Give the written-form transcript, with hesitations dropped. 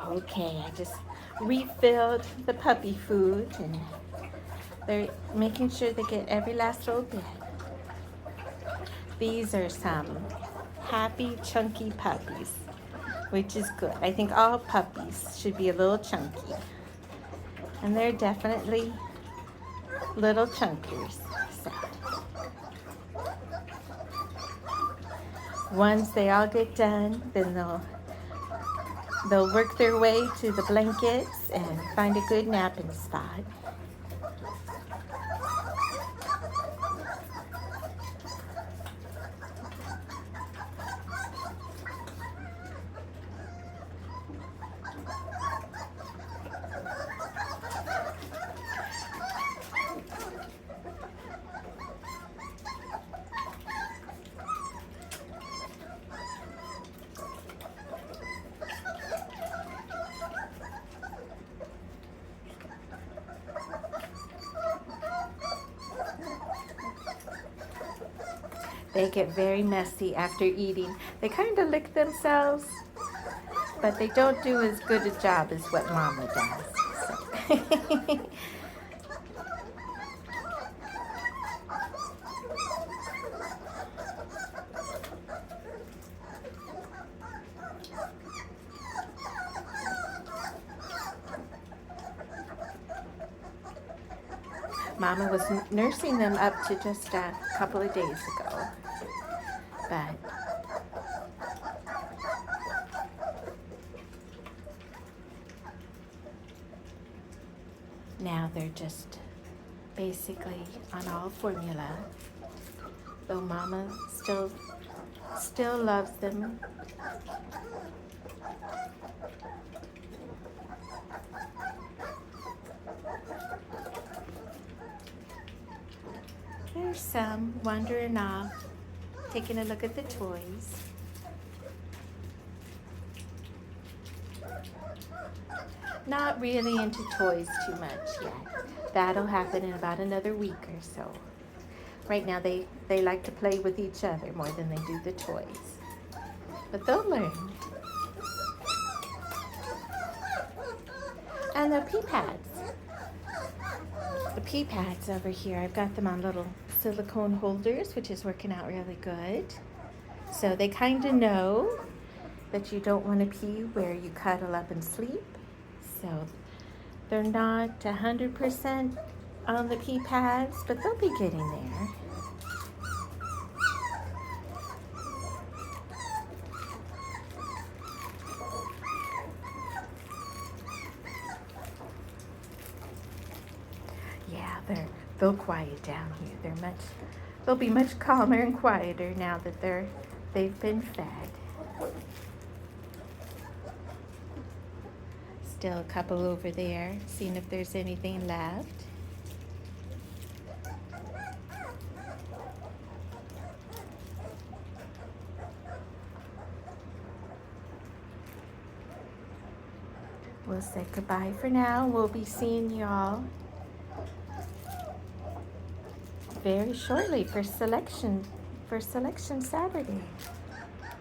Okay, I just refilled the puppy food and they're making sure they get every last little bit. These are some happy, chunky puppies, which is good. I think all puppies should be a little chunky. And they're definitely little chunkers. So, once they all get done, then they'll work their way to the blankets and find a good napping spot. They get very messy after eating. They kind of lick themselves, but they don't do as good a job as what Mama does. So. Mama was nursing them up to just a couple of days ago. But now they're just basically on all formula. Though Mama still loves them. There's some wandering off, taking a look at the toys. Not really into toys too much yet. That'll happen in about another week or so. Right now they like to play with each other more than they do the toys. But they'll learn. And the pee pads. The pee pads over here, I've got them on little silicone holders, which is working out really good. So they kind of know that you don't want to pee where you cuddle up and sleep. So they're not 100% on the pee pads, but they'll be getting there. Yeah, they'll quiet down here. They'll be much calmer and quieter now that they've been fed. Still a couple over there, seeing if there's anything left. We'll say goodbye for now. We'll be seeing y'all very shortly for selection Saturday.